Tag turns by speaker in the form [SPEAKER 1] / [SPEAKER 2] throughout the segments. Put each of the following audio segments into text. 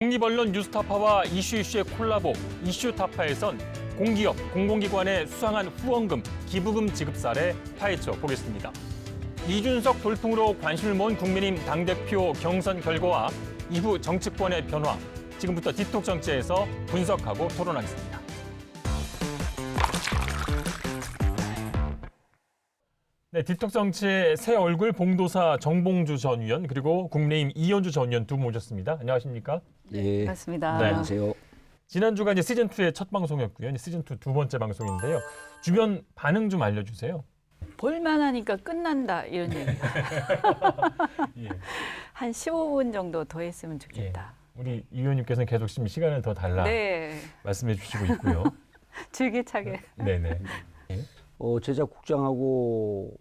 [SPEAKER 1] 독립언론 뉴스타파와 이슈의 콜라보 이슈타파에선 공기업, 공공기관에 수상한 후원금, 기부금 지급 사례 파헤쳐 보겠습니다. 이준석 돌풍으로 관심을 모은 국민의힘 당대표 경선 결과와 이후 정치권의 변화, 지금부터 디톡 정치에서 분석하고 토론하겠습니다. 네, 디톡 정치의 새 얼굴 봉도사 정봉주 전 의원 그리고 국민의힘 이현주 전 의원 두 분 모셨습니다. 안녕하십니까?
[SPEAKER 2] 예,
[SPEAKER 3] 반갑습니다.
[SPEAKER 1] 네.
[SPEAKER 2] 안녕하세요.
[SPEAKER 1] 지난주가 이제 시즌2의 첫 방송이었고요. 이제 시즌2 두 번째 방송인데요. 주변 반응 좀 알려주세요.
[SPEAKER 3] 볼만하니까 끝난다 이런 얘기.
[SPEAKER 1] 예.
[SPEAKER 3] 한 15분 정도 더 했으면 좋겠다.
[SPEAKER 1] 우리 이 의원님께서는 계속 시간을 더 달라
[SPEAKER 3] 네.
[SPEAKER 1] 말씀해 주시고 있고요.
[SPEAKER 3] 줄기차게.
[SPEAKER 1] 네네.
[SPEAKER 2] 제작국장하고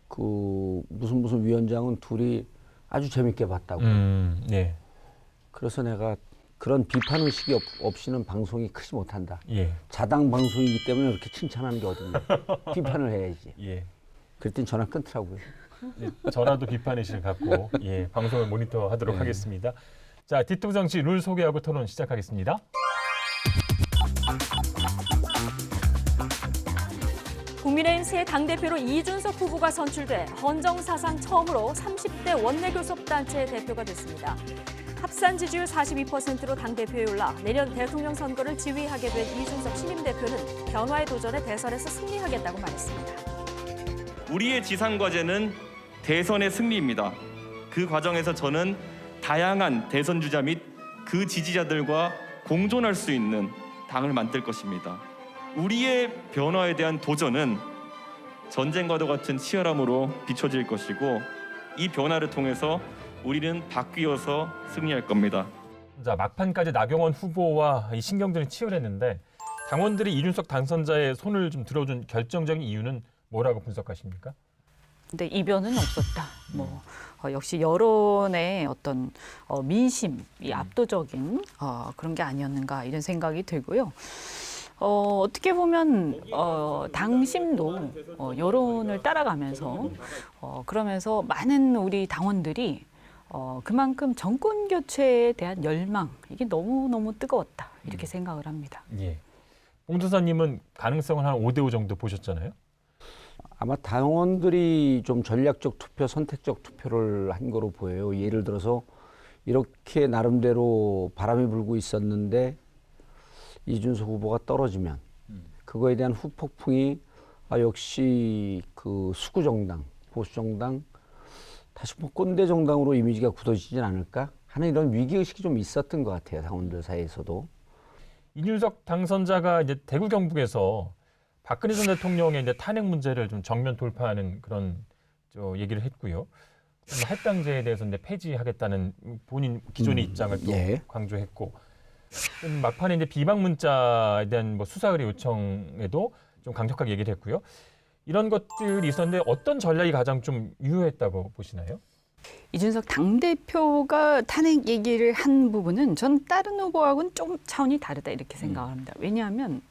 [SPEAKER 2] 그 무슨 위원장은 둘이 아주 재밌게 봤다고.
[SPEAKER 1] 네.
[SPEAKER 2] 그래서 내가 그런 비판 의식이 없이는 방송이 크지 못한다.
[SPEAKER 1] 예.
[SPEAKER 2] 자당 방송이기 때문에 그렇게 칭찬하는 게 어딨냐. 비판을 해야지.
[SPEAKER 1] 예.
[SPEAKER 2] 그랬더니 전화 끊더라고요.
[SPEAKER 1] 저라도 비판의식을 갖고 예, 방송을 모니터하도록
[SPEAKER 2] 네.
[SPEAKER 1] 하겠습니다. 자, 디톡 정치 룰 소개하고 토론 시작하겠습니다.
[SPEAKER 4] 국민의힘 새 당대표로 이준석 후보가 선출돼 헌정사상 처음으로 30대 원내교섭단체 대표가 됐습니다. 합산 지지율 42%로 당대표에 올라 내년 대통령 선거를 지휘하게 된 이준석 신임대표는 변화의 도전에 대선에서 승리하겠다고 말했습니다.
[SPEAKER 5] 우리의 지상과제는 대선의 승리입니다. 그 과정에서 저는 다양한 대선 주자 및 그 지지자들과 공존할 수 있는 당을 만들 것입니다. 우리의 변화에 대한 도전은 전쟁과도 같은 치열함으로 비춰질 것이고 이 변화를 통해서 우리는 바뀌어서 승리할 겁니다.
[SPEAKER 1] 자, 막판까지 나경원 후보와 이 신경전이 치열했는데 당원들이 이준석 당선자의 손을 좀 들어준 결정적인 이유는 뭐라고 분석하십니까?
[SPEAKER 3] 근데 이변은 없었다. 역시 여론의 어떤 민심이 압도적인 그런 게 아니었는가 이런 생각이 들고요. 어떻게 보면 당심도 여론을 따라가면서 그러면서 많은 우리 당원들이 그만큼 정권 교체에 대한 열망 이게 너무너무 뜨거웠다 이렇게 생각을 합니다.
[SPEAKER 1] 예. 봉도사님은 가능성은 한 5대5 정도 보셨잖아요.
[SPEAKER 2] 아마 당원들이 좀 전략적 투표, 선택적 투표를 한 거로 보여요. 예를 들어서 이렇게 나름대로 바람이 불고 있었는데 이준석 후보가 떨어지면 그거에 대한 후폭풍이 역시 그 수구 정당, 보수 정당 다시 꼰대 정당으로 이미지가 굳어지진 않을까 하는 이런 위기 의식이 좀 있었던 것 같아요. 당원들 사이에서도.
[SPEAKER 1] 이준석 당선자가 이제 대구 경북에서 박근혜 전 대통령의 이제 탄핵 문제를 좀 정면 돌파하는 그런 얘기를 했고요. 할당제에 대해서 이제 폐지하겠다는 본인 기존의 입장을 또
[SPEAKER 2] 예.
[SPEAKER 1] 강조했고, 막판에 이제 비방 문자에 대한 수사 의뢰 요청에도 좀 강력하게 얘기를 했고요. 이런 것들이 있었는데 어떤 전략이 가장 좀 유효했다고 보시나요?
[SPEAKER 3] 이준석 당대표가 탄핵 얘기를 한 부분은 전 다른 후보하고는 좀 차원이 다르다 이렇게 생각을 합니다. 왜냐하면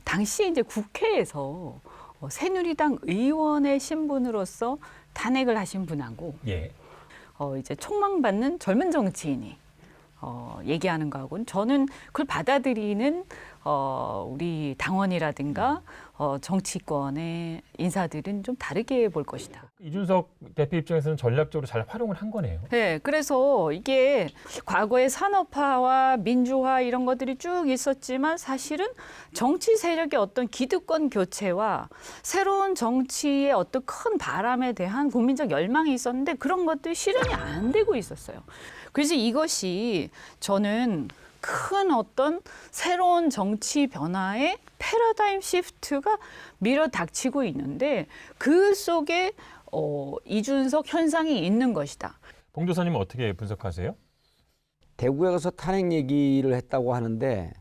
[SPEAKER 3] 당시 이제 국회에서 새누리당 의원의 신분으로서 탄핵을 하신 분하고
[SPEAKER 1] 예.
[SPEAKER 3] 이제 촉망받는 젊은 정치인이 얘기하는 거하고는 저는 그걸 받아들이는 우리 당원이라든가 정치권의 인사들은 좀 다르게 볼 것이다.
[SPEAKER 1] 이준석 대표 입장에서는 전략적으로 잘 활용을 한 거네요.
[SPEAKER 3] 네, 그래서 이게 과거에 산업화와 민주화 이런 것들이 쭉 있었지만 사실은 정치 세력의 어떤 기득권 교체와 새로운 정치의 어떤 큰 바람에 대한 국민적 열망이 있었는데 그런 것들이 실현이 안 되고 있었어요. 그래서 이것이 저는 큰 어떤 새로운 정치 변화의 패러다임 시프트가 밀어닥치고 있는데 그 속에 이준석 현상이 있는 것이다.
[SPEAKER 1] 봉도사님은 어떻게 분석하세요?
[SPEAKER 2] 대구에 가서 탄핵 얘기를 했다고 하는데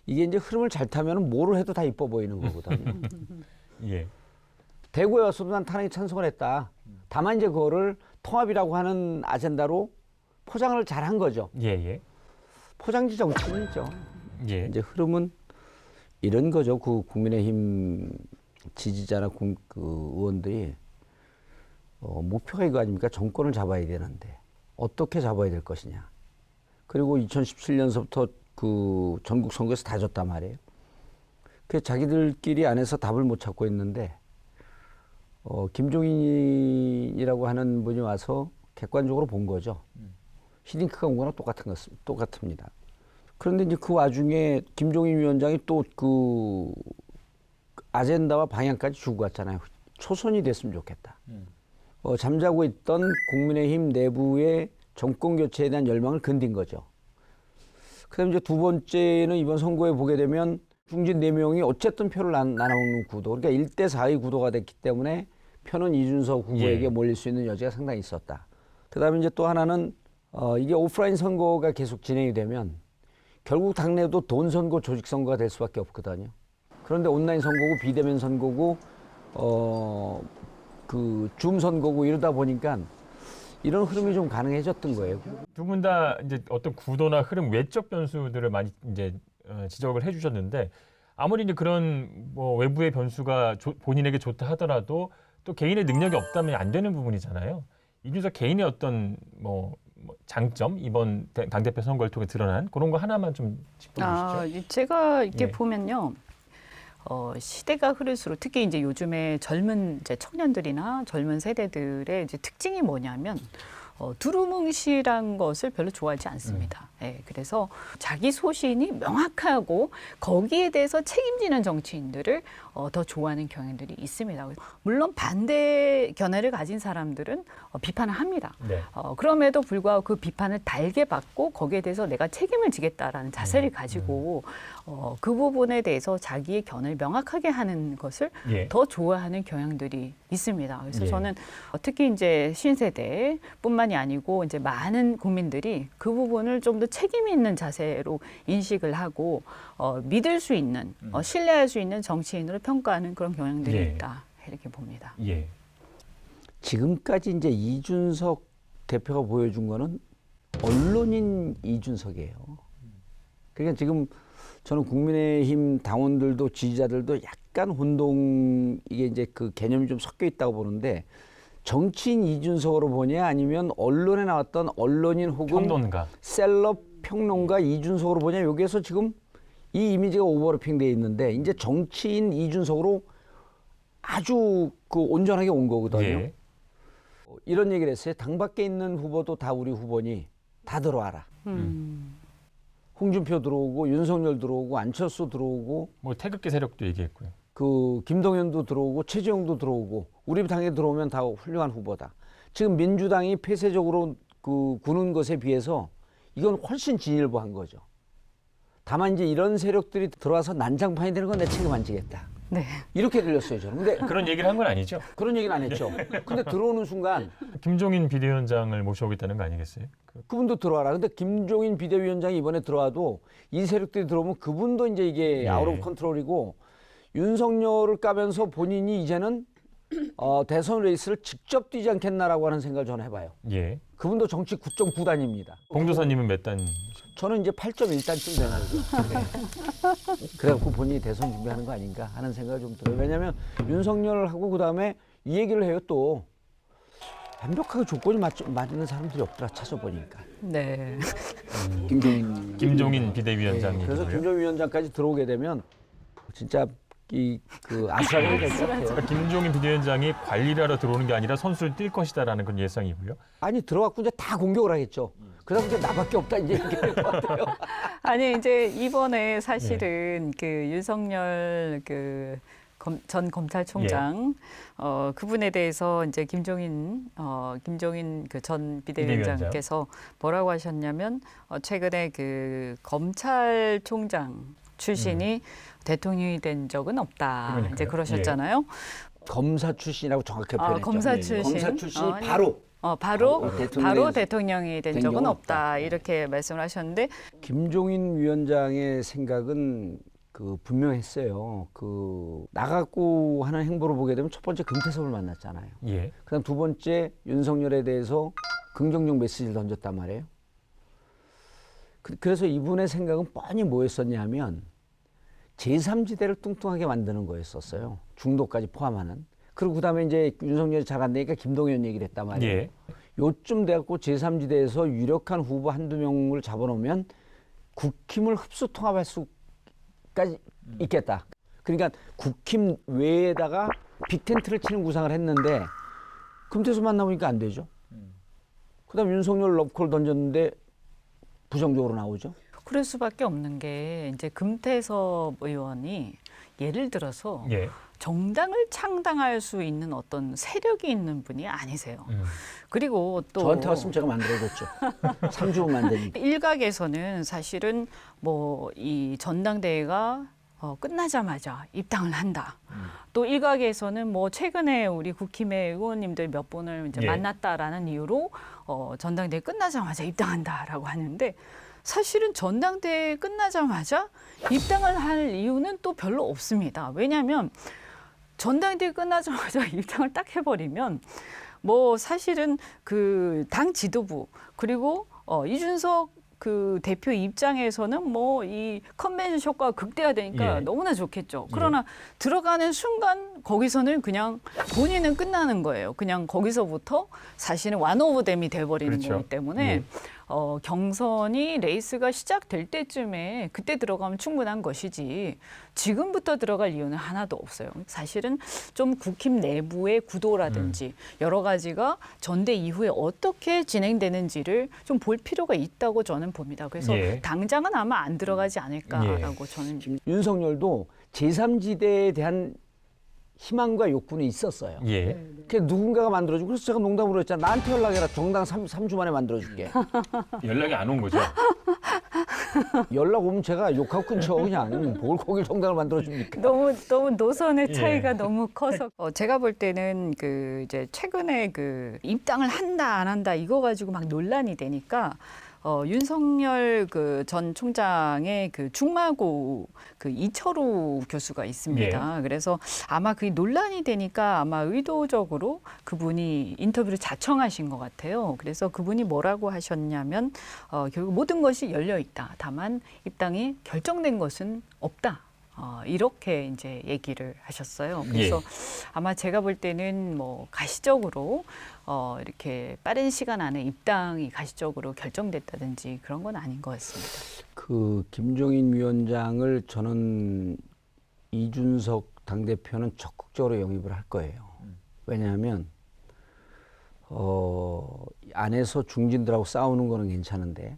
[SPEAKER 2] 이게 이제 흐름을 잘 타면 뭐를 해도 다 이뻐 보이는 거거든요.
[SPEAKER 1] 예.
[SPEAKER 2] 대구에 와서도 난 탄핵에 찬성을 했다. 다만 이제 그거를 통합이라고 하는 아젠다로 포장을 잘 한 거죠.
[SPEAKER 1] 예.
[SPEAKER 2] 포장지 정치인이죠.
[SPEAKER 1] 예.
[SPEAKER 2] 이제 흐름은 이런 거죠. 그 국민의힘 지지자나 그 의원들이 목표가 이거 아닙니까? 정권을 잡아야 되는데 어떻게 잡아야 될 것이냐. 그리고 2017년서부터 그 전국 선거에서 다 졌단 말이에요. 그 자기들끼리 안에서 답을 못 찾고 있는데 김종인이라고 하는 분이 와서 객관적으로 본 거죠. 히딩크가 온 거랑 똑같습니다. 그런데 이제 그 와중에 김종인 위원장이 또 그 아젠다와 방향까지 주고 갔잖아요. 초선이 됐으면 좋겠다. 잠자고 있던 국민의힘 내부의 정권 교체에 대한 열망을 건든 거죠. 그다음에 이제 두 번째는 이번 선거에 보게 되면 중진 4명이 어쨌든 표를 나눠먹는 구도, 그러니까 1대 4의 구도가 됐기 때문에 표는 이준석 후보에게
[SPEAKER 1] 예.
[SPEAKER 2] 몰릴 수 있는 여지가 상당히 있었다. 그다음에 이제 또 하나는 이게 오프라인 선거가 계속 진행이 되면 결국 당내도 돈 선거, 조직 선거가 될 수밖에 없거든요. 그런데 온라인 선거고 비대면 선거고 그 줌 선거고 이러다 보니까 이런 흐름이 좀 가능해졌던 거예요.
[SPEAKER 1] 두 분 다 이제 어떤 구도나 흐름, 외적 변수들을 많이 이제 지적을 해주셨는데 아무리 이제 그런 뭐 외부의 변수가 본인에게 좋다 하더라도 또 개인의 능력이 없다면 안 되는 부분이잖아요. 이준석 개인의 어떤 뭐 장점 이번 당대표 선거를 통해 드러난 그런 거 하나만 좀 짚어주시죠.
[SPEAKER 3] 제가 이렇게
[SPEAKER 1] 예.
[SPEAKER 3] 보면요. 시대가 흐를수록 특히 이제 요즘에 젊은 이제 청년들이나 젊은 세대들의 이제 특징이 뭐냐면 두루뭉실한 것을 별로 좋아하지 않습니다. 예, 그래서 자기 소신이 명확하고 거기에 대해서 책임지는 정치인들을 더 좋아하는 경향들이 있습니다. 물론 반대 견해를 가진 사람들은 비판을 합니다.
[SPEAKER 1] 네.
[SPEAKER 3] 그럼에도 불구하고 그 비판을 달게 받고 거기에 대해서 내가 책임을 지겠다라는 자세를 가지고 그 부분에 대해서 자기의 견해를 명확하게 하는 것을
[SPEAKER 1] 예.
[SPEAKER 3] 더 좋아하는 경향들이 있습니다. 그래서
[SPEAKER 1] 예.
[SPEAKER 3] 저는 특히 이제 신세대뿐만이 아니고 이제 많은 국민들이 그 부분을 좀 더 책임 있는 자세로 인식을 하고 믿을 수 있는 신뢰할 수 있는 정치인으로 평가하는 그런 경향들이
[SPEAKER 1] 예.
[SPEAKER 3] 있다 이렇게 봅니다.
[SPEAKER 1] 예.
[SPEAKER 2] 지금까지 이제 이준석 대표가 보여준 거는 언론인 이준석이에요. 그러니까 지금 저는 국민의힘 당원들도 지지자들도 약간 혼동, 이게 이제 그 개념이 좀 섞여 있다고 보는데 정치인 이준석으로 보냐 아니면 언론에 나왔던 언론인 혹은
[SPEAKER 1] 평론가.
[SPEAKER 2] 셀럽 평론가 이준석으로 보냐, 여기에서 지금 이 이미지가 오버래핑 돼 있는데 이제 정치인 이준석으로 아주 그 온전하게 온 거거든요.
[SPEAKER 1] 예.
[SPEAKER 2] 이런 얘기를 했어요. 당 밖에 있는 후보도 다 우리 후보니 다 들어와라. 홍준표 들어오고 윤석열 들어오고 안철수 들어오고
[SPEAKER 1] 뭐 태극기 세력도 얘기했고요.
[SPEAKER 2] 그 김동연도 들어오고 최재형도 들어오고 우리 당에 들어오면 다 훌륭한 후보다. 지금 민주당이 폐쇄적으로 그 구는 것에 비해서 이건 훨씬 진일보한 거죠. 다만 이제 이런 세력들이 들어와서 난장판이 되는 건 내 책임 안 지겠다.
[SPEAKER 3] 네.
[SPEAKER 2] 이렇게 들렸어요, 저는. 근데
[SPEAKER 1] 그런 얘기를 한 건 아니죠?
[SPEAKER 2] 그런 얘기는 안 했죠. 근데 들어오는 순간
[SPEAKER 1] 김종인 비대위원장을 모셔오겠다는 거 아니겠어요?
[SPEAKER 2] 그분도 들어와라. 근데 김종인 비대위원장이 이번에 들어와도 이 세력들이 들어오면 그분도 이제 이게
[SPEAKER 1] 예.
[SPEAKER 2] 아웃 오브 컨트롤이고 윤석열을 까면서 본인이 이제는 대선 레이스를 직접 뛰지 않겠나라고 하는 생각을 저는 해봐요.
[SPEAKER 1] 예.
[SPEAKER 2] 그분도 정치 9.9단입니다.
[SPEAKER 1] 봉도사님은 몇 단?
[SPEAKER 2] 저는 이제 8.1단쯤 되는 거죠. 그래갖고 본인이 대선 준비하는 거 아닌가 하는 생각이 좀 들어요. 왜냐하면 윤석열하고 그다음에 이 얘기를 해요. 또 완벽하게 조건이 맞는 사람들이 없더라 찾아보니까.
[SPEAKER 3] 네.
[SPEAKER 2] 김종인
[SPEAKER 1] 비대위원장
[SPEAKER 2] 그래서
[SPEAKER 1] 얘기고요.
[SPEAKER 2] 김종인 위원장까지 들어오게 되면 진짜 그 아수라장이 될 것 같아요.
[SPEAKER 1] 그러니까 김종인 비대위원장이 관리를 하러 들어오는 게 아니라 선수를 뛸 것이다라는 그런 예상이고요.
[SPEAKER 2] 아니 들어갖고 이제 다 공격을 하겠죠. 그래서 이제 나밖에 없다 이제 얘기할 것 같아요.
[SPEAKER 3] 아니 이제 이번에 사실은 그 윤석열 그 전 검찰총장 그분에 대해서 이제 김종인 그 전 비대위원장께서 뭐라고 하셨냐면 최근에 그 검찰총장 출신이 대통령이 된 적은 없다.
[SPEAKER 1] 그러니까요.
[SPEAKER 3] 이제 그러셨잖아요.
[SPEAKER 2] 검사 출신이라고 정확하게 표현했죠.
[SPEAKER 3] 검사 출신.
[SPEAKER 2] 검사 출신이
[SPEAKER 3] 아니,
[SPEAKER 2] 바로
[SPEAKER 3] 바로 대통령이 된 적은
[SPEAKER 2] 적은
[SPEAKER 3] 없다. 이렇게 말씀을 하셨는데
[SPEAKER 2] 김종인 위원장의 생각은 그 분명했어요. 그 나가고 하는 행보를 보게 되면 첫 번째 금태섭을 만났잖아요.
[SPEAKER 1] 예.
[SPEAKER 2] 그다음 두 번째 윤석열에 대해서 긍정적 메시지를 던졌단 말이에요. 그래서 이분의 생각은 뻔히 뭐였었냐면 제3지대를 뚱뚱하게 만드는 거였었어요. 중도까지 포함하는. 그리고 그다음에 이제 윤석열이 잘 안 되니까 김동연 얘기를 했단 말이에요.
[SPEAKER 1] 예.
[SPEAKER 2] 요쯤 돼갖고 제3지대에서 유력한 후보 한두 명을 잡아놓으면 국힘을 흡수 통합할 수까지 있겠다. 그러니까 국힘 외에다가 빅텐트를 치는 구상을 했는데 금태수 만나보니까 안 되죠. 그다음 윤석열 러브콜 던졌는데 부정적으로 나오죠.
[SPEAKER 3] 그럴 수밖에 없는 게 이제 금태섭 의원이 예를 들어서
[SPEAKER 1] 예.
[SPEAKER 3] 정당을 창당할 수 있는 어떤 세력이 있는 분이 아니세요. 그리고 또
[SPEAKER 2] 저한테 왔으면 제가 만들어줬죠. 3주면 만드니까.
[SPEAKER 3] 일각에서는 사실은 뭐 이 전당대회가 끝나자마자 입당을 한다. 또 일각에서는 뭐 최근에 우리 국힘의 의원님들 몇 분을 이제
[SPEAKER 1] 예.
[SPEAKER 3] 만났다라는 이유로 전당대회 끝나자마자 입당한다라고 하는데 사실은 전당대회 끝나자마자 입당을 할 이유는 또 별로 없습니다. 왜냐하면 전당대회 끝나자마자 입당을 딱 해버리면 뭐 사실은 그 당 지도부 그리고 이준석 그 대표 입장에서는 뭐 이 컨벤션 효과가 극대화되니까
[SPEAKER 1] 예.
[SPEAKER 3] 너무나 좋겠죠. 그러나 들어가는 순간 거기서는 그냥 본인은 끝나는 거예요. 그냥 거기서부터 사실은 완오버댐이 돼버리는
[SPEAKER 1] 그렇죠.
[SPEAKER 3] 거기 때문에
[SPEAKER 1] 예.
[SPEAKER 3] 경선이 레이스가 시작될 때쯤에 그때 들어가면 충분한 것이지 지금부터 들어갈 이유는 하나도 없어요. 사실은 좀 국힘 내부의 구도라든지 여러 가지가 전대 이후에 어떻게 진행되는지를 좀 볼 필요가 있다고 저는 봅니다. 그래서
[SPEAKER 1] 예.
[SPEAKER 3] 당장은 아마 안 들어가지 않을까라고 저는
[SPEAKER 2] 윤석열도 제3지대에 대한 희망과 욕구는 있었어요.
[SPEAKER 1] 예.
[SPEAKER 2] 그 누군가가 만들어주고 그래서 제가 농담으로 했잖아. 나한테 연락해라. 정당 3주 만에 만들어줄게.
[SPEAKER 1] 연락이 안 온 거죠.
[SPEAKER 2] 연락 오면 제가 욕하고 끊죠. 그냥 뭘 거길 정당을 만들어줍니까?
[SPEAKER 3] 너무 노선의
[SPEAKER 1] 예.
[SPEAKER 3] 차이가 너무 커서 제가 볼 때는 그 이제 최근에 그 입당을 한다 안 한다 이거 가지고 막 논란이 되니까 윤석열 그 전 총장의 그 중마고 그 이철우 교수가 있습니다. 그래서 아마 그 논란이 되니까 아마 의도적으로 그분이 인터뷰를 자청하신 것 같아요. 그래서 그분이 뭐라고 하셨냐면 결국 모든 것이 열려 있다. 다만 입당이 결정된 것은 없다. 이렇게 이제 얘기를 하셨어요. 그래서 아마 제가 볼 때는 뭐 가시적으로 이렇게 빠른 시간 안에 입당이 가시적으로 결정됐다든지 그런 건 아닌 것 같습니다.
[SPEAKER 2] 그 김종인 위원장을 저는 이준석 당대표는 적극적으로 영입을 할 거예요. 왜냐하면 안에서 중진들하고 싸우는 거는 괜찮은데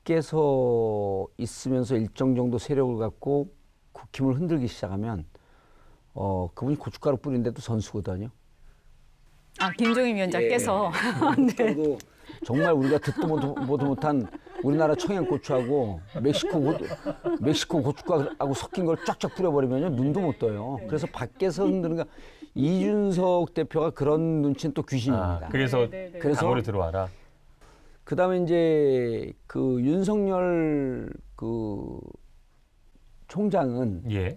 [SPEAKER 2] 밖에서 있으면서 일정 정도 세력을 갖고 국힘을 흔들기 시작하면 그분이 고춧가루 뿌리는데도 선수거든요.
[SPEAKER 3] 김종인 위원장께서
[SPEAKER 2] 그리고 정말 우리가 듣도 보도 못한 우리나라 청양고추하고 멕시코 고춧가루하고 섞인 걸 쫙쫙 뿌려버리면 눈도 못 떠요. 그래서 밖에서 흔드는 거 이준석 대표가 그런 눈치는 또 귀신입니다.
[SPEAKER 1] 그래서
[SPEAKER 2] 그래서
[SPEAKER 1] 당으로 들어와라.
[SPEAKER 2] 그다음에 이제 그 윤석열 그 총장은
[SPEAKER 1] 예.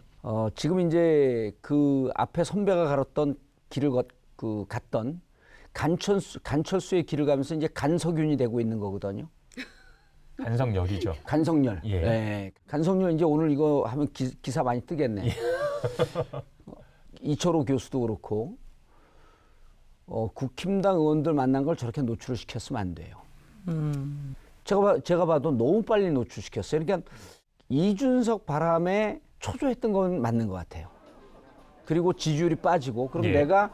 [SPEAKER 2] 지금 이제 그 앞에 선배가 갈았던 길을 갔던 간철수의 길을 가면서 이제 간석윤이 되고 있는 거거든요.
[SPEAKER 1] 간성열이죠.
[SPEAKER 2] 간석열.
[SPEAKER 1] 예.
[SPEAKER 2] 네. 간석열 이제 오늘 이거 하면 기사 많이 뜨겠네. 이철호 교수도 그렇고 국힘당 의원들 만난 걸 저렇게 노출을 시켰으면 안 돼요. 제가 봐도 너무 빨리 노출시켰어요. 그러니까 이준석 바람에 초조했던 건 맞는 것 같아요. 그리고 지지율이 빠지고 그럼 내가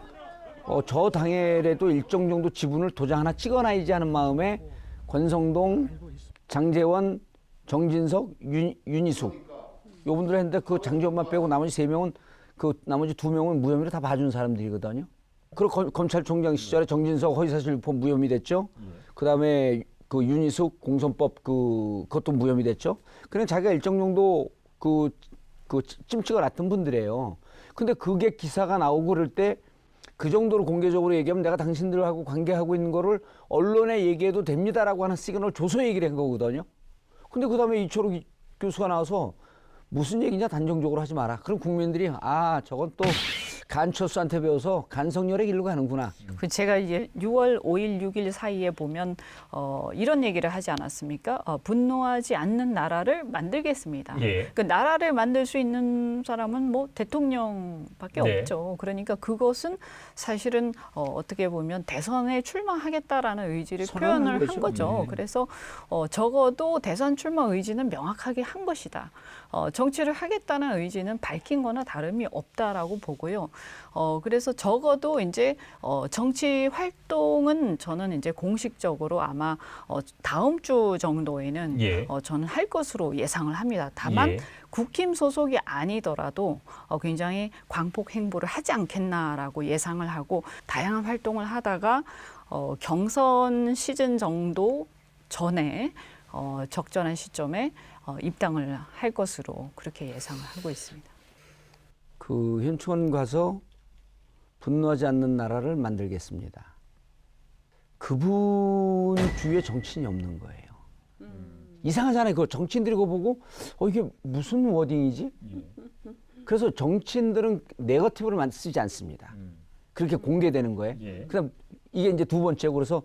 [SPEAKER 2] 저 당에라도 일정 정도 지분을 도장 하나 찍어놔야지 하는 마음에 권성동, 장제원, 정진석, 윤희숙 요분들 했는데 그 장제원만 빼고 나머지 3명은 나머지 2명은 무혐의로 다 봐준 사람들이거든요. 그리고 검찰총장 시절에 정진석 허위사실 유포 무혐의 됐죠. 그다음에 그 윤희숙 공선법 그것도 무혐의 됐죠. 그냥 자기가 일정 정도 그 찜찍을 놨던 분들이에요. 근데 그게 기사가 나오고 그럴 때 그 정도로 공개적으로 얘기하면 내가 당신들하고 관계하고 있는 거를 언론에 얘기해도 됩니다라고 하는 시그널을 줘서 얘기를 한 거거든요. 근데 그다음에 이철우 교수가 나와서 무슨 얘기냐 단정적으로 하지 마라. 그럼 국민들이 저건 또 안철수한테 배워서 간성열의 길로 가는구나.
[SPEAKER 3] 그 제가 이제 6월 5일, 6일 사이에 보면 이런 얘기를 하지 않았습니까? 분노하지 않는 나라를 만들겠습니다.
[SPEAKER 1] 예.
[SPEAKER 3] 그 나라를 만들 수 있는 사람은 뭐 대통령밖에
[SPEAKER 1] 네.
[SPEAKER 3] 없죠. 그러니까 그것은 사실은 어떻게 보면 대선에 출마하겠다라는 의지를
[SPEAKER 2] 선언한
[SPEAKER 3] 표현을
[SPEAKER 2] 거죠.
[SPEAKER 3] 한 거죠.
[SPEAKER 2] 네.
[SPEAKER 3] 그래서 적어도 대선 출마 의지는 명확하게 한 것이다. 정치를 하겠다는 의지는 밝힌 거나 다름이 없다라고 보고요. 그래서 적어도 이제 정치 활동은 저는 이제 공식적으로 아마 다음 주 정도에는
[SPEAKER 1] 예.
[SPEAKER 3] 저는 할 것으로 예상을 합니다. 다만
[SPEAKER 1] 예.
[SPEAKER 3] 국힘 소속이 아니더라도 굉장히 광폭 행보를 하지 않겠나라고 예상을 하고 다양한 활동을 하다가 경선 시즌 정도 전에 적절한 시점에 입당을 할 것으로 그렇게 예상을 하고 있습니다.
[SPEAKER 2] 그 현충원 가서 분노하지 않는 나라를 만들겠습니다. 그분 주위에 정치인이 없는 거예요. 이상하잖아요. 그 정치인들이 그거 보고 이게 무슨 워딩이지? 그래서 정치인들은 네거티브를 쓰지 않습니다. 그렇게 공개되는 거예요.
[SPEAKER 1] 예.
[SPEAKER 2] 그다음 이게 이제 두 번째고 그래서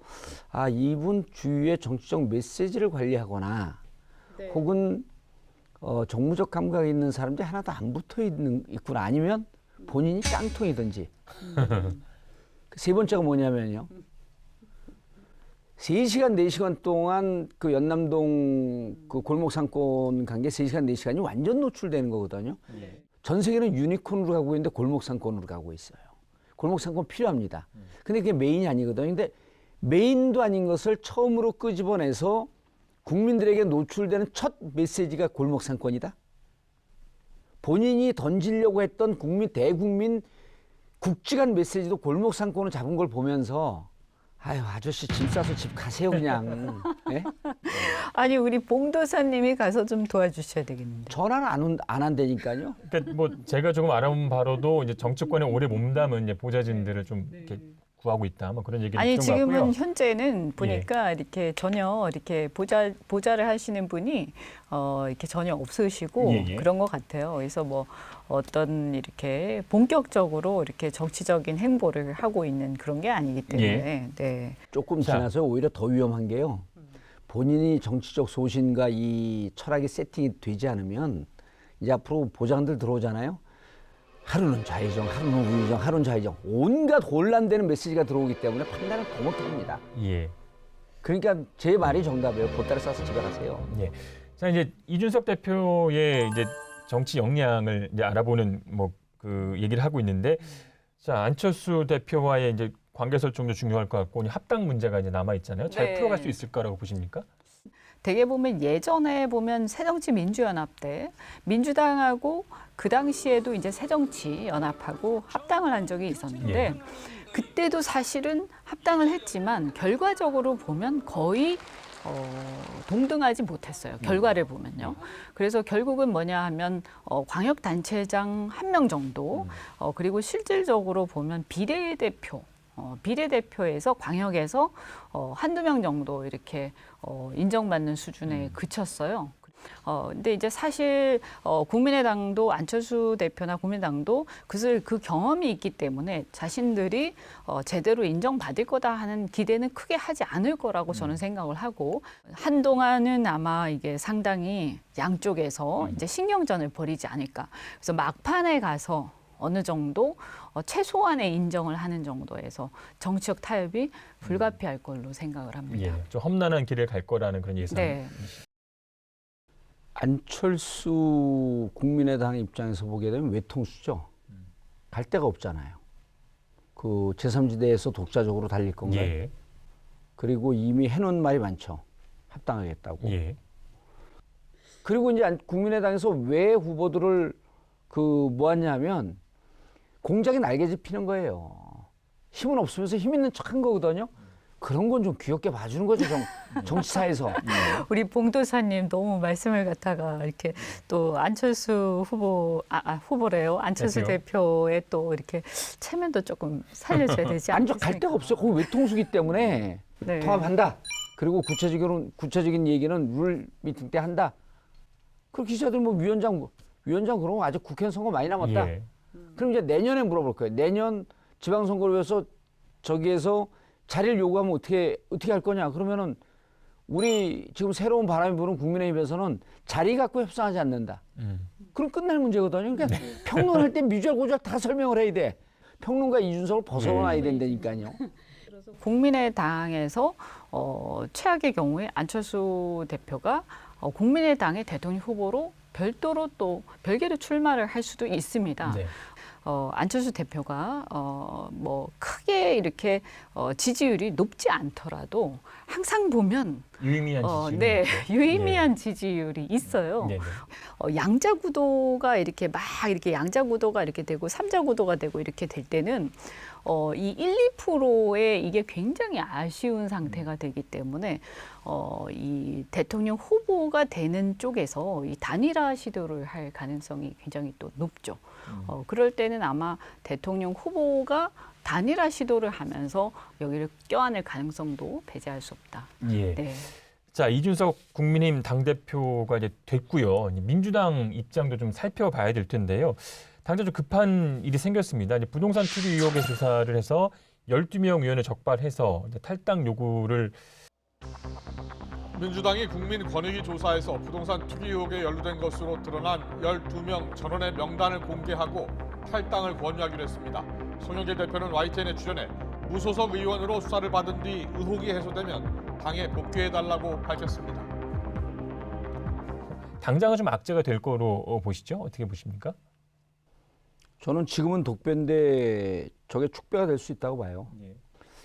[SPEAKER 2] 이분 주위에 정치적 메시지를 관리하거나 혹은 정무적 감각이 있는 사람들이 하나도 안 붙어 있구나 아니면 본인이 깡통이든지. 세 번째가 뭐냐면요. 3시간, 4시간 동안 그 연남동 그 골목 상권 관계 3시간, 4시간이 완전 노출되는 거거든요.
[SPEAKER 1] 예.
[SPEAKER 2] 전 세계는 유니콘으로 가고 있는데 골목 상권으로 가고 있어요. 골목 상권 필요합니다. 근데 그게 메인이 아니거든요. 근데 메인도 아닌 것을 처음으로 끄집어내서 국민들에게 노출되는 첫 메시지가 골목 상권이다. 본인이 던지려고 했던 대국민 굵직한 메시지도 골목 상권을 잡은 걸 보면서 아저씨 짐 싸서 집 가세요 그냥. 네?
[SPEAKER 3] 아니 우리 봉도사님이 가서 좀 도와주셔야 되겠는데.
[SPEAKER 2] 전화는 안 한다니까요.
[SPEAKER 1] 그러니까 뭐 제가 조금 알아본 바로도 이제 정치권에 오래 몸담은 이제 보좌진들을 좀 이렇게 구하고 있다. 뭐 그런 얘기를
[SPEAKER 3] 아니
[SPEAKER 1] 들은 것
[SPEAKER 3] 지금은
[SPEAKER 1] 같고요.
[SPEAKER 3] 현재는 보니까 이렇게 전혀 이렇게 보좌를 하시는 분이 이렇게 전혀 없으시고
[SPEAKER 1] 예, 예.
[SPEAKER 3] 그런 것 같아요. 그래서 뭐 어떤 이렇게 본격적으로 이렇게 정치적인 행보를 하고 있는 그런 게 아니기 때문에 네.
[SPEAKER 2] 조금
[SPEAKER 1] 자.
[SPEAKER 2] 지나서 오히려 더 위험한 게요. 본인이 정치적 소신과 이 철학이 세팅이 되지 않으면 이제 앞으로 보좌관들 들어오잖아요. 하루는 좌회전, 하루는 우회전, 하루는 좌회전. 온갖 혼란되는 메시지가 들어오기 때문에 판단을 더 못합니다.
[SPEAKER 1] 예.
[SPEAKER 2] 그러니까 제 말이 정답이에요. 보따리 싸서 집에 가세요.
[SPEAKER 1] 예. 자 이제 이준석 대표의 이제 정치 역량을 이제 알아보는 뭐 그 얘기를 하고 있는데, 자 안철수 대표와의 이제 관계 설정도 중요할 것 같고 합당 문제가 이제 남아 있잖아요. 잘
[SPEAKER 3] 네.
[SPEAKER 1] 풀어갈 수 있을 거라고 보십니까?
[SPEAKER 3] 되게 보면 예전에 보면 새정치민주연합 때 민주당하고 그 당시에도 이제 새정치연합하고 합당을 한 적이 있었는데
[SPEAKER 1] 예.
[SPEAKER 3] 그때도 사실은 합당을 했지만 결과적으로 보면 거의 동등하지 못했어요. 결과를 보면요. 그래서 결국은 뭐냐 하면 광역단체장 1명 정도 그리고 실질적으로 보면 비례대표에서 광역에서 한두 명 정도 이렇게 인정받는 수준에 그쳤어요. 근데 이제 사실 국민의당도 안철수 대표나 국민의당도 그 경험이 있기 때문에 자신들이 제대로 인정받을 거다 하는 기대는 크게 하지 않을 거라고 저는 생각을 하고 한동안은 아마 이게 상당히 양쪽에서 이제 신경전을 벌이지 않을까. 그래서 막판에 가서 어느 정도 최소한의 인정을 하는 정도에서 정치적 타협이 불가피할 걸로 생각을 합니다.
[SPEAKER 1] 예. 좀 험난한 길을 갈 거라는 그런 예상.
[SPEAKER 3] 네.
[SPEAKER 2] 안철수 국민의당 입장에서 보게 되면 외통수죠. 갈 데가 없잖아요. 그 제3지대에서 독자적으로 달릴 건가요?
[SPEAKER 1] 예.
[SPEAKER 2] 그리고 이미 해놓은 말이 많죠. 합당하겠다고.
[SPEAKER 1] 예.
[SPEAKER 2] 그리고 이제 국민의당에서 왜 후보들을 모았냐면 공작에 날개짓 피는 거예요. 힘은 없으면서 힘 있는 척한 거거든요. 그런 건 좀 귀엽게 봐주는 거죠, 정치사에서.
[SPEAKER 3] 우리 봉도사님 너무 말씀을 갖다가 이렇게 또 안철수 후보래요. 안철수 대표의 또 이렇게 체면도 조금 살려줘야 되지 않겠습니까?
[SPEAKER 2] 갈 데가 없어요. 거기 외통수기 때문에
[SPEAKER 3] 네.
[SPEAKER 2] 통합한다. 그리고 구체적인 얘기는 룰 미팅 때 한다. 그리고 기자들 위원장 그러면 아직 국회의원 선거 많이 남았다.
[SPEAKER 1] 예.
[SPEAKER 2] 그럼 이제 내년에 물어볼 거예요. 내년 지방선거를 위해서 저기에서 자리를 요구하면 어떻게 할 거냐? 그러면은 우리 지금 새로운 바람이 부는 국민의힘에서는 자리 갖고 협상하지 않는다. 그럼 끝날 문제거든요. 그러니까 평론할 때 미주알고주알 다 설명을 해야 돼. 평론가 이준석을 벗어나야 된다니까요.
[SPEAKER 3] 국민의당에서 최악의 경우에 안철수 대표가 국민의당의 대통령 후보로 별도로 또 별개로 출마를 할 수도 있습니다.
[SPEAKER 1] 네.
[SPEAKER 3] 안철수 대표가 뭐 크게 이렇게 지지율이 높지 않더라도 항상 보면
[SPEAKER 1] 유의미한 지지율이
[SPEAKER 3] 네,
[SPEAKER 1] 있죠.
[SPEAKER 3] 유의미한 지지율이 있어요.
[SPEAKER 1] 네.
[SPEAKER 3] 양자 구도가 이렇게 막 이렇게 양자 구도가 이렇게 되고 삼자 구도가 되고 이렇게 될 때는 이 1, 2%의 이게 굉장히 아쉬운 상태가 되기 때문에 이 대통령 후보가 되는 쪽에서 이 단일화 시도를 할 가능성이 굉장히 또 높죠. 그럴 때는 아마 대통령 후보가 단일화 시도를 하면서 여기를 껴안을 가능성도 배제할 수 없다.
[SPEAKER 1] 예.
[SPEAKER 3] 네.
[SPEAKER 1] 자, 이준석 국민의힘 당대표가 이제 됐고요. 민주당 입장도 좀 살펴봐야 될 텐데요. 당장 좀 급한 일이 생겼습니다. 이제 부동산 투기 의혹의 조사를 해서 12명 의원을 적발해서 이제 탈당 요구를
[SPEAKER 6] 민주당이 국민권익위 조사에서 부동산 투기 의혹에 연루된 것으로 드러난 12명 전원의 명단을 공개하고 탈당을 권유하기로 했습니다. 송영길 대표는 YTN에 출연해 무소속 의원으로 수사를 받은 뒤 의혹이 해소되면 당에 복귀해달라고 밝혔습니다.
[SPEAKER 1] 당장은 좀 악재가 될 거로 보시죠? 어떻게 보십니까?
[SPEAKER 2] 저는 지금은 독배인데 저게 축배가 될 수 있다고 봐요.
[SPEAKER 1] 예.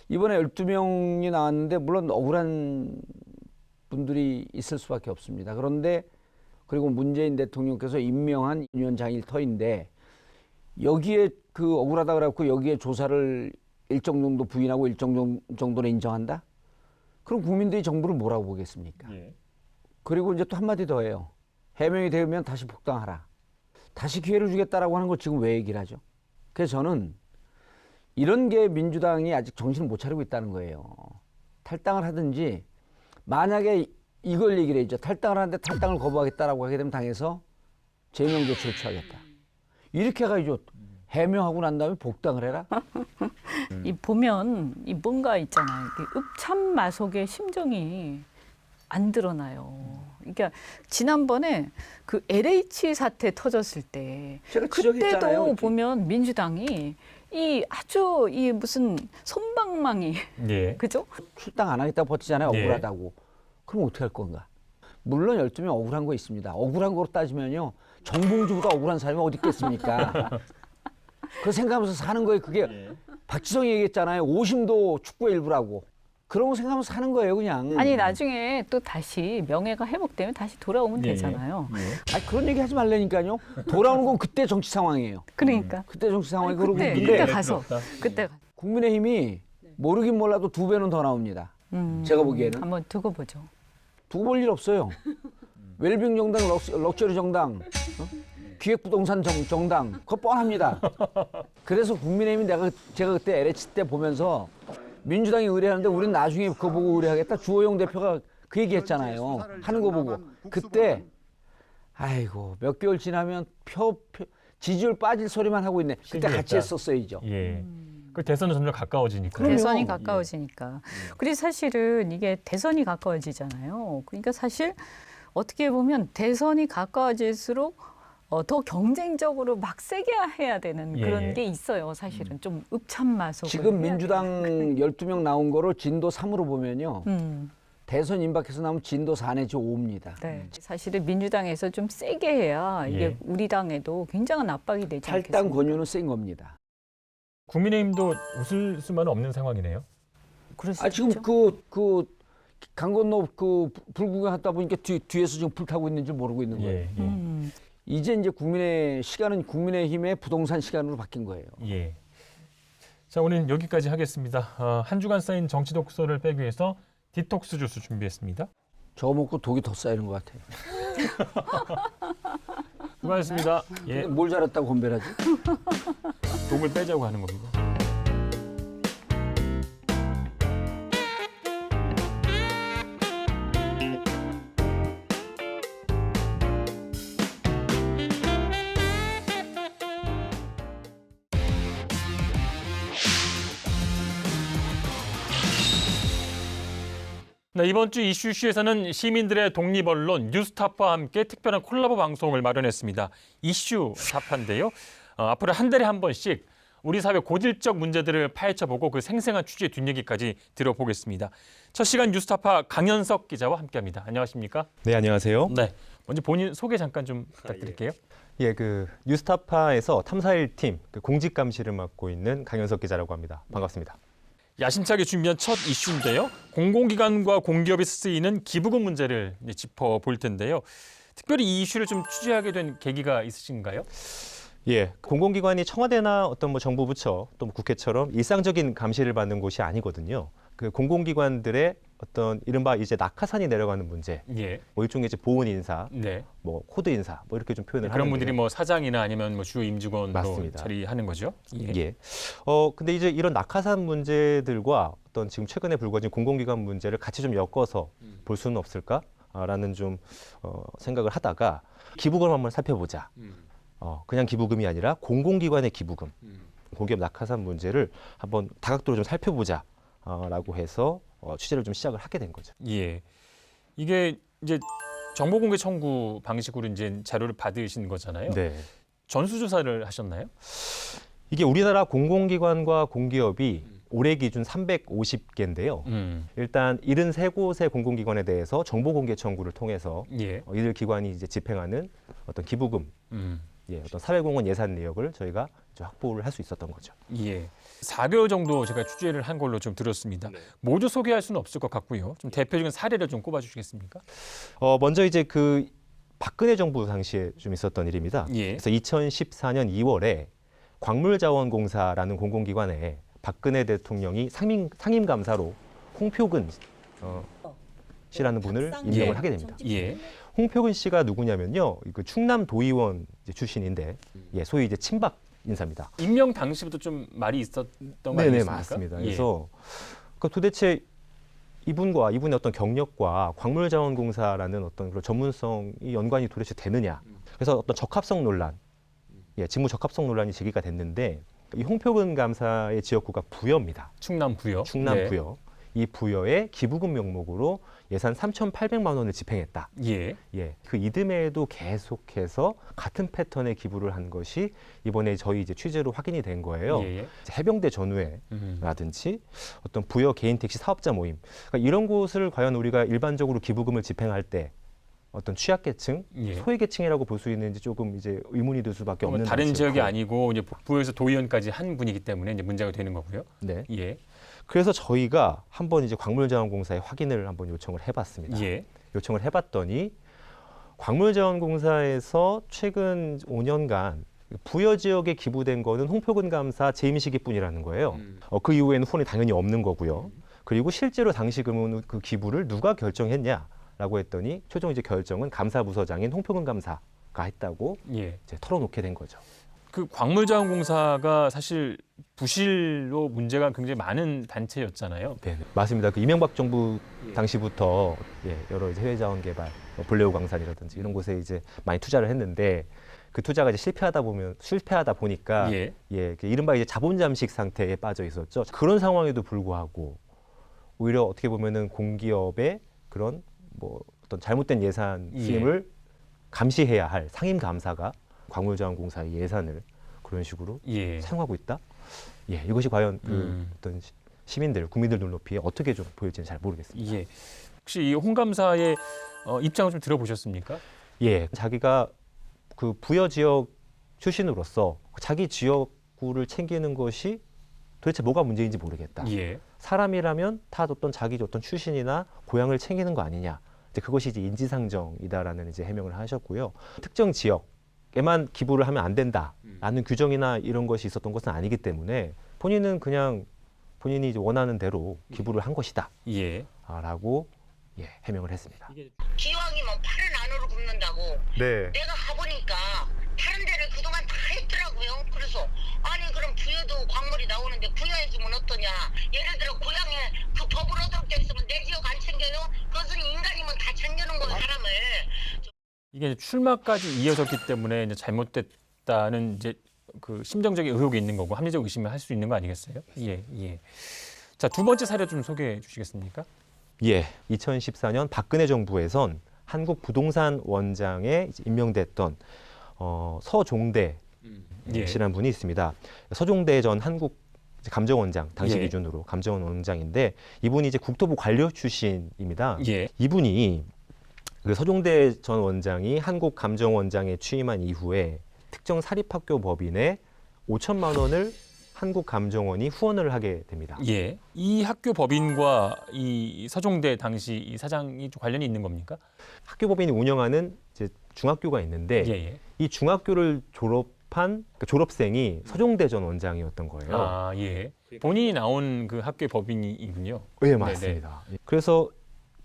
[SPEAKER 2] 이번에 12명이 나왔는데 물론 억울한 분들이 있을 수밖에 없습니다. 그런데 그리고 문재인 대통령께서 임명한 위원장일 터인데 여기에 그 억울하다 그래갖고 여기에 조사를 일정 정도 부인하고 일정 정도는 인정한다? 그럼 국민들이 정부를 뭐라고 보겠습니까?
[SPEAKER 1] 예.
[SPEAKER 2] 그리고 이제 또 한마디 더 해요. 해명이 되면 다시 복당하라. 다시 기회를 주겠다라고 하는 걸 지금 왜 얘기를 하죠? 그래서 저는 이런 게 민주당이 아직 정신을 못 차리고 있다는 거예요. 탈당을 하든지 만약에 이걸 얘기를 했죠. 탈당을 하는데 탈당을 거부하겠다라고 하게 되면 당에서 제명 조치를 취하겠다. 이렇게 해가지고 해명하고 난 다음에 복당을 해라?
[SPEAKER 3] 이 보면 이 뭔가 있잖아요. 읍참마속의 심정이 안 드러나요. 그러니까 지난번에 그 LH 사태 터졌을 때
[SPEAKER 2] 제가
[SPEAKER 3] 그때도
[SPEAKER 2] 지적했잖아요.
[SPEAKER 3] 보면 민주당이 이 아주 이 무슨 솜방망이
[SPEAKER 1] 예.
[SPEAKER 3] 그죠?
[SPEAKER 2] 출당 안 하겠다고 버티잖아요.
[SPEAKER 1] 예.
[SPEAKER 2] 억울하다고. 그럼 어떻게 할 건가? 물론 12명 억울한 거 있습니다. 억울한 거로 따지면요. 정봉주보다 억울한 사람이 어디 있겠습니까? 그거 생각하면서 사는 거예요. 그게 박지성이 얘기했잖아요. 오심도 축구의 일부라고. 그런 거 생각하면서 사는 거예요, 그냥.
[SPEAKER 3] 아니 나중에 또 다시 명예가 회복되면 다시 돌아오면 되잖아요.
[SPEAKER 2] 아니, 그런 얘기 하지 말라니까요. 돌아오는 건 그때 정치 상황이에요.
[SPEAKER 3] 그러니까
[SPEAKER 2] 그때 정치 상황이
[SPEAKER 3] 아니, 그때,
[SPEAKER 2] 그러고
[SPEAKER 3] 그때
[SPEAKER 2] 근데
[SPEAKER 3] 가서 그때
[SPEAKER 2] 국민의힘이 모르긴 몰라도 2배는 더 나옵니다. 제가 보기에는.
[SPEAKER 3] 한번 두고 보죠.
[SPEAKER 2] 두고 볼 일 없어요. 웰빙 정당, 럭셔리 정당, 기획부동산 정당, 그거 뻔합니다. 그래서 국민의힘이 제가 그때 LH 때 보면서 민주당이 의뢰하는데 우리는 나중에 그거 보고 의뢰하겠다. 주호영 대표가 그 얘기했잖아요. 하는 거 보고. 그때 아이고 몇 개월 지나면 지지율 빠질 소리만 하고 있네. 그때 같이 했었어야죠.
[SPEAKER 1] 예. 그 대선은 점점 가까워지니까.
[SPEAKER 2] 그럼요.
[SPEAKER 3] 대선이 가까워지니까. 그리고 사실은 이게 대선이 가까워지잖아요. 그러니까 사실 어떻게 보면 대선이 가까워질수록 더 경쟁적으로 막 세게 해야 되는 그런 게 있어요. 사실은 좀 읍참마속.
[SPEAKER 2] 지금 민주당 12명 나온 거를 진도 3으로 보면요. 대선 임박해서 나오면 진도 4 내지 5입니다.
[SPEAKER 3] 네. 사실은 민주당에서 좀 세게 해야 이게
[SPEAKER 1] 예.
[SPEAKER 3] 우리 당에도 굉장한 압박이 되지
[SPEAKER 2] 탈당
[SPEAKER 3] 않겠습니까?
[SPEAKER 2] 권유는 센 겁니다.
[SPEAKER 1] 국민의힘도 웃을 수만은 없는 상황이네요.
[SPEAKER 3] 그럴 수
[SPEAKER 2] 아 지금
[SPEAKER 3] 있죠.
[SPEAKER 2] 강 건너 불구경 하다 보니까 뒤에서 지금 불 타고 있는지 모르고 있는 거예요.
[SPEAKER 1] 예.
[SPEAKER 2] 이제 국민의 시간은 국민의힘의 부동산 시간으로 바뀐 거예요.
[SPEAKER 1] 예. 자, 오늘 여기까지 하겠습니다. 한 주간 쌓인 정치 독서를 빼기 위해서 디톡스 주스 준비했습니다.
[SPEAKER 2] 저거 먹고 독이 더 쌓이는 것 같아요.
[SPEAKER 1] 수고하셨습니다. 예.
[SPEAKER 2] 뭘 잘했다고 건배하지?
[SPEAKER 1] 독을 빼자고 하는 겁니다. 네, 이번 주 이슈에서는 시민들의 독립 언론 뉴스타파와 함께 특별한 콜라보 방송을 마련했습니다. 이슈타파인데요. 앞으로 한 달에 한 번씩 우리 사회 고질적 문제들을 파헤쳐보고 그 생생한 취재 뒷얘기까지 들어보겠습니다. 첫 시간 뉴스타파 강현석 기자와 함께합니다. 안녕하십니까?
[SPEAKER 7] 네, 안녕하세요.
[SPEAKER 1] 네, 먼저 본인 소개 잠깐 좀 부탁드릴게요.
[SPEAKER 7] 예, 뉴스타파에서 탐사1팀 공직 감시를 맡고 있는 강현석 기자라고 합니다. 반갑습니다.
[SPEAKER 1] 야심차게 준비한 첫 이슈인데요. 공공기관과 공기업이 쓰이는 기부금 문제를 이제 짚어볼 텐데요. 특별히 이 이슈를 좀 취재하게 된 계기가 있으신가요?
[SPEAKER 7] 예, 공공기관이 청와대나 어떤 정부 부처 또 국회처럼 일상적인 감시를 받는 곳이 아니거든요. 그 공공기관들의 어떤 이른바 이제 낙하산이 내려가는 문제,
[SPEAKER 1] 예.
[SPEAKER 7] 일종의 이제 보훈 인사,
[SPEAKER 1] 네.
[SPEAKER 7] 코드 인사, 이렇게 좀 표현을
[SPEAKER 1] 그런
[SPEAKER 7] 하는데요.
[SPEAKER 1] 분들이 사장이나 아니면 주요 임직원으로
[SPEAKER 7] 맞습니다.
[SPEAKER 1] 자리하는 거죠. 예.
[SPEAKER 7] 예. 근데 이제 이런 낙하산 문제들과 어떤 지금 최근에 불거진 공공기관 문제를 같이 좀 엮어서 볼 수는 없을까라는 좀 생각을 하다가 기부금 한번 살펴보자. 그냥 기부금이 아니라 공공기관의 기부금, 공기업 낙하산 문제를 한번 다각도로 좀 살펴보자라고 해서 취재를 좀 시작을 하게 된 거죠.
[SPEAKER 1] 예. 이게 이제 정보공개 청구 방식으로 이제 자료를 받으신 거잖아요.
[SPEAKER 7] 네.
[SPEAKER 1] 전수조사를 하셨나요?
[SPEAKER 7] 이게 우리나라 공공기관과 공기업이 올해 기준 350개인데요. 일단 73곳의 공공기관에 대해서 정보공개 청구를 통해서
[SPEAKER 1] 예.
[SPEAKER 7] 이들 기관이 이제 집행하는 어떤 기부금, 어떤 사회공헌 예산 내역을 저희가 이제 확보를 할 수 있었던 거죠.
[SPEAKER 1] 예. 4개월 정도 제가 취재를 한 걸로 좀 들었습니다. 모두 소개할 수는 없을 것 같고요. 좀 대표적인 사례를 좀 꼽아주시겠습니까?
[SPEAKER 7] 먼저 이제 박근혜 정부 당시에 좀 있었던 일입니다.
[SPEAKER 1] 예.
[SPEAKER 7] 그래서 2014년 2월에 광물자원공사라는 공공기관에 박근혜 대통령이 상임감사로 홍표근 씨라는 분을 임명을 하게 됩니다.
[SPEAKER 1] 예.
[SPEAKER 7] 홍표근 씨가 누구냐면요, 충남 도의원 출신인데, 소위 이제 친박 인사입니다.
[SPEAKER 1] 임명 당시부터 좀 말이 있었던 거
[SPEAKER 7] 네네,
[SPEAKER 1] 아니겠습니까?
[SPEAKER 7] 맞습니다.
[SPEAKER 1] 예.
[SPEAKER 7] 그래서 도대체 이분의 어떤 경력과 광물자원공사라는 어떤 그런 전문성이 연관이 도대체 되느냐. 그래서 어떤 적합성 논란, 직무 적합성 논란이 제기가 됐는데, 이 홍표근 감사의 지역구가 부여입니다.
[SPEAKER 1] 충남 부여.
[SPEAKER 7] 충남
[SPEAKER 1] 네.
[SPEAKER 7] 부여. 이 부여에 기부금 명목으로 예산 3,800만 원을 집행했다.
[SPEAKER 1] 예.
[SPEAKER 7] 그 이듬해에도 계속해서 같은 패턴의 기부를 한 것이 이번에 저희 이제 취재로 확인이 된 거예요.
[SPEAKER 1] 예.
[SPEAKER 7] 해병대 전우회라든지 어떤 부여 개인 택시 사업자 모임, 그러니까 이런 곳을 과연 우리가 일반적으로 기부금을 집행할 때 어떤 취약계층,
[SPEAKER 1] 예.
[SPEAKER 7] 소외계층이라고 볼 수 있는지 조금 이제 의문이 들 수밖에 없는
[SPEAKER 1] 다른 지역이
[SPEAKER 7] 단체였고.
[SPEAKER 1] 아니고 이제 부여에서 도의원까지 한 분이기 때문에 이제 문제가 되는 거고요.
[SPEAKER 7] 네.
[SPEAKER 1] 예.
[SPEAKER 7] 그래서 저희가 한번 이제 광물자원공사에 확인을 한번 요청을 해봤습니다.
[SPEAKER 1] 예.
[SPEAKER 7] 요청을 해봤더니 광물자원공사에서 최근 5년간 부여 지역에 기부된 거는 홍표근 감사 재임 시기뿐이라는 거예요. 그 이후에는 후원이 당연히 없는 거고요. 그리고 실제로 당시 그 기부를 누가 결정했냐라고 했더니 최종 이제 결정은 감사부서장인 홍표근 감사가 했다고
[SPEAKER 1] 예.
[SPEAKER 7] 이제 털어놓게 된 거죠.
[SPEAKER 1] 그 광물자원공사가 사실 부실로 문제가 굉장히 많은 단체였잖아요.
[SPEAKER 7] 네, 맞습니다. 이명박 정부 당시부터 여러 이제 해외 자원 개발, 볼레오 광산이라든지 이런 곳에 이제 많이 투자를 했는데 그 투자가 이제 실패하다 보니까 이른바 이제 자본 잠식 상태에 빠져 있었죠. 그런 상황에도 불구하고 오히려 어떻게 보면은 공기업의 그런 어떤 잘못된 예산 수임을 감시해야 할 상임 감사가 광물자원공사의 예산을 그런 식으로 사용하고 있다. 이것이 과연 어떤 시민들, 국민들 눈높이에 어떻게 좀 보일지는 잘 모르겠습니다.
[SPEAKER 1] 예. 혹시 이 홍 감사의 입장을 좀 들어보셨습니까?
[SPEAKER 7] 자기가 그 부여 지역 출신으로서 자기 지역구를 챙기는 것이 도대체 뭐가 문제인지 모르겠다. 사람이라면 다 자기 출신이나 고향을 챙기는 거 아니냐. 그것이 이제 인지상정이다라는 이제 해명을 하셨고요. 특정 지역에만 기부를 하면 안 된다라는 규정이나 이런 것이 있었던 것은 아니기 때문에 본인은 그냥 본인이 이제 원하는 대로 기부를 한 것이다. 라고 해명을 했습니다.
[SPEAKER 8] 기왕이면 팔은 안으로 굽는다고.
[SPEAKER 7] 네.
[SPEAKER 8] 내가 가보니까 다른 데를 그동안 다 했더라고요. 그래서 아니 그럼 부여도 광물이 나오는데 부여해주면 어떠냐. 예를 들어 고향에 그 법을 얻을 게 있으면 내 지역 안 챙겨요? 그것은 인간이면 다 챙겨는 거야 사람을.
[SPEAKER 1] 이게 출마까지 이어졌기 때문에 이제 잘못됐다는 이제 그 심정적인 의혹이 있는 거고 합리적 의심을 할 수 있는 거 아니겠어요? 자, 두 번째 사례 좀 소개해 주시겠습니까?
[SPEAKER 7] 예, 2014년 박근혜 정부에선 한국부동산 원장에 이제 임명됐던 서종대 씨라는 분이 있습니다. 서종대 전 한국 감정원장, 당시
[SPEAKER 1] 예.
[SPEAKER 7] 기준으로 감정원장인데 이분이 이제 국토부 관료 출신입니다.
[SPEAKER 1] 예.
[SPEAKER 7] 이분이 그 서종대 전 원장이 한국감정원장에 취임한 이후에 특정 사립학교 법인에 5천만 원을 한국감정원이 후원을 하게 됩니다.
[SPEAKER 1] 예. 이 학교 법인과 이 서종대 당시 이 사장이 좀 관련이 있는 겁니까?
[SPEAKER 7] 학교 법인이 운영하는 이제 중학교가 있는데
[SPEAKER 1] 예, 예.
[SPEAKER 7] 이 중학교를 졸업한 그러니까 졸업생이 서종대 전 원장이었던 거예요.
[SPEAKER 1] 아, 예. 본인이 나온 그 학교의 법인이군요.
[SPEAKER 7] 네, 맞습니다. 그래서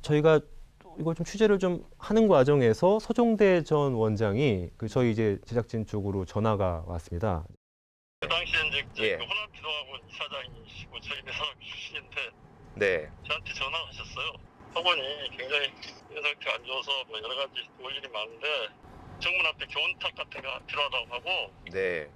[SPEAKER 7] 저희가 이걸 좀 취재를 좀 하는 과정에서 서종대 전 원장이 그 저희 이제 제작진 쪽으로 전화가 왔습니다.
[SPEAKER 9] 그 당시에 이제
[SPEAKER 7] 예.
[SPEAKER 9] 호남기도 학원 이사장이시고 저희 대사학교 출신인데
[SPEAKER 7] 네.
[SPEAKER 9] 저한테 전화하셨어요. 학원이 굉장히 상태가 안 좋아서 뭐 여러 가지 올 일이 많은데 정문앞에 교원탁 같은 거 필요하다고 하고
[SPEAKER 7] 네.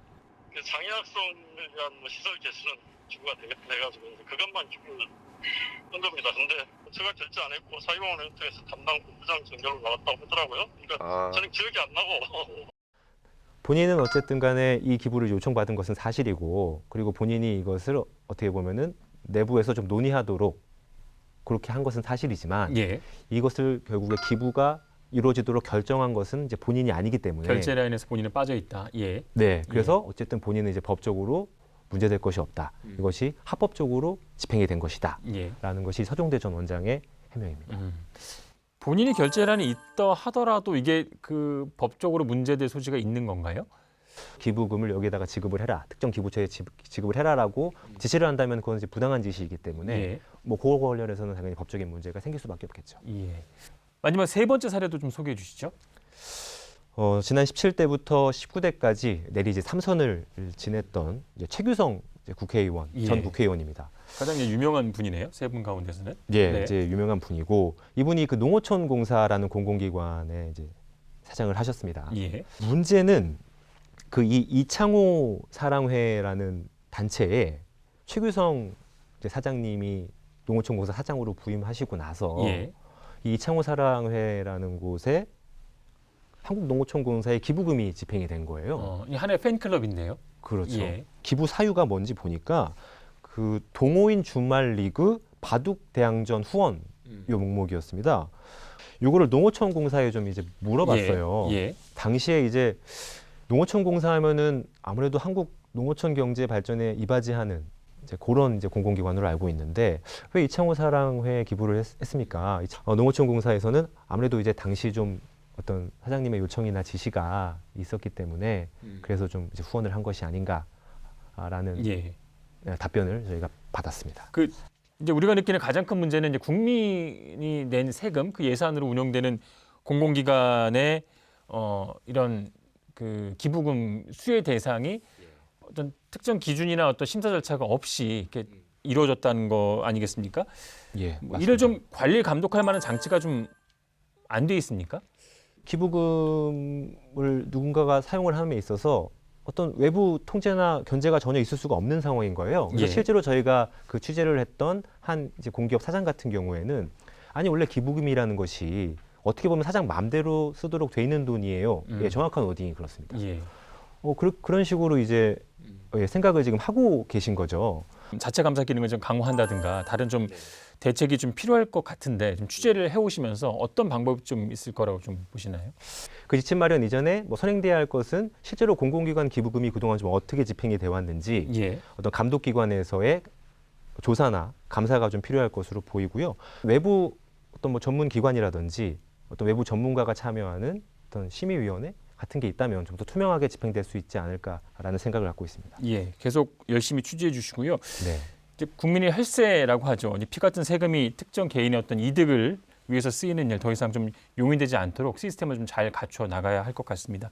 [SPEAKER 9] 그 장애학생을 위한 뭐 시설 개수는 주부가 되겠다 해가지고 이제 그것만 주부를 한 겁니다. 근데 제가 결제 안 했고 사회공헌센터에서 담당 본부장 전결로 나왔다고 하더라고요. 그러니까 저는 기억이 안 나고
[SPEAKER 7] 본인은 어쨌든 간에 이 기부를 요청받은 것은 사실이고 그리고 본인이 이것을 어떻게 보면은 내부에서 좀 논의하도록 그렇게 한 것은 사실이지만
[SPEAKER 1] 예.
[SPEAKER 7] 이것을 결국에 기부가 이루어지도록 결정한 것은 이제 본인이 아니기 때문에
[SPEAKER 1] 결제 라인에서 본인은 빠져 있다. 예.
[SPEAKER 7] 네, 그래서 어쨌든 본인은 이제 법적으로 문제될 것이 없다. 이것이 합법적으로 집행이 된 것이다.
[SPEAKER 1] 예.
[SPEAKER 7] 라는 것이 서종대 전 원장의 해명입니다.
[SPEAKER 1] 본인이 결제란이 있다 하더라도 이게 그 법적으로 문제될 소지가 있는 건가요?
[SPEAKER 7] 기부금을 여기에다가 지급을 해라. 특정 기부처에 지급을 해라라고 지시를 한다면 그건 이제 부당한 지시이기 때문에
[SPEAKER 1] 예.
[SPEAKER 7] 뭐 그거 관련해서는 당연히 법적인 문제가 생길 수밖에 없겠죠.
[SPEAKER 1] 예. 마지막 세 번째 사례도 좀 소개해 주시죠.
[SPEAKER 7] 지난 17대부터 19대까지 내리 이제 3선을 지냈던 이제 최규성 이제 국회의원,
[SPEAKER 1] 예.
[SPEAKER 7] 전 국회의원입니다.
[SPEAKER 1] 가장 유명한 분이네요. 세 분 가운데서는.
[SPEAKER 7] 예,
[SPEAKER 1] 네.
[SPEAKER 7] 이제 유명한 분이고 이분이 그 농어촌 공사라는 공공기관에 이제 사장을 하셨습니다.
[SPEAKER 1] 예.
[SPEAKER 7] 문제는 그 이창호 사랑회라는 단체에 최규성 이제 사장님이 농어촌 공사 사장으로 부임하시고 나서
[SPEAKER 1] 예.
[SPEAKER 7] 이 이창호 사랑회라는 곳에 한국농어촌공사의 기부금이 집행이 된 거예요.
[SPEAKER 1] 이 하나의 팬클럽인데요.
[SPEAKER 7] 그렇죠.
[SPEAKER 1] 예.
[SPEAKER 7] 기부 사유가 뭔지 보니까 그 동호인 주말 리그 바둑 대항전 후원 요 목목이었습니다. 요거를 농어촌공사에 좀 이제 물어봤어요.
[SPEAKER 1] 예. 예.
[SPEAKER 7] 당시에 이제 농어촌공사 하면은 아무래도 한국 농어촌 경제 발전에 이바지하는 이제 그런 이제 공공기관으로 알고 있는데 왜 이창호 사랑회에 기부를 했습니까? 농어촌공사에서는 아무래도 이제 당시 좀 어떤 사장님의 요청이나 지시가 있었기 때문에 그래서 좀 이제 후원을 한 것이 아닌가라는
[SPEAKER 1] 예.
[SPEAKER 7] 답변을 저희가 받았습니다.
[SPEAKER 1] 그 이제 우리가 느끼는 가장 큰 문제는 이제 국민이 낸 세금 그 예산으로 운영되는 공공기관의 이런 그 기부금 수혜 대상이 어떤 특정 기준이나 어떤 심사 절차가 없이 이렇게 이루어졌다는 거 아니겠습니까?
[SPEAKER 7] 예,
[SPEAKER 1] 뭐 이를 좀 관리 감독할 만한 장치가 좀 안 돼 있습니까?
[SPEAKER 7] 기부금을 누군가가 사용을 함에 있어서 어떤 외부 통제나 견제가 전혀 있을 수가 없는 상황인 거예요. 그래서
[SPEAKER 1] 예.
[SPEAKER 7] 실제로 저희가 그 취재를 했던 한 이제 공기업 사장 같은 경우에는 아니 원래 기부금이라는 것이 어떻게 보면 사장 마음대로 쓰도록 돼 있는 돈이에요. 예, 정확한 워딩이 그렇습니다.
[SPEAKER 1] 예.
[SPEAKER 7] 그런 식으로 이제 생각을 지금 하고 계신 거죠.
[SPEAKER 1] 자체 감사 기능을 좀 강화한다든가 다른 좀 대책이 좀 필요할 것 같은데 좀 취재를 해오시면서 어떤 방법이 좀 있을 거라고 좀 보시나요?
[SPEAKER 7] 그 지침 마련 이전에 뭐 선행돼야 할 것은 실제로 공공기관 기부금이 그동안 좀 어떻게 집행이 돼 왔는지
[SPEAKER 1] 예.
[SPEAKER 7] 어떤 감독기관에서의 조사나 감사가 좀 필요할 것으로 보이고요. 외부 어떤 뭐 전문 기관이라든지 어떤 외부 전문가가 참여하는 어떤 심의위원회 같은 게 있다면 좀 더 투명하게 집행될 수 있지 않을까라는 생각을 갖고 있습니다.
[SPEAKER 1] 예. 계속 열심히 취재해 주시고요.
[SPEAKER 7] 네.
[SPEAKER 1] 이제 국민의 혈세라고 하죠. 피 같은 세금이 특정 개인의 어떤 이득을 위해서 쓰이는 일 더 이상 좀 용인되지 않도록 시스템을 좀 잘 갖춰 나가야 할 것 같습니다.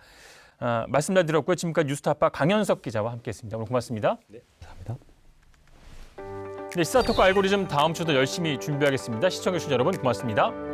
[SPEAKER 1] 말씀 잘 들었고요. 지금까지 뉴스타파 강현석 기자와 함께했습니다. 오늘 고맙습니다.
[SPEAKER 7] 네, 감사합니다.
[SPEAKER 1] 네, 시사토크 알고리즘 다음 주도 열심히 준비하겠습니다. 시청해주신 여러분 고맙습니다.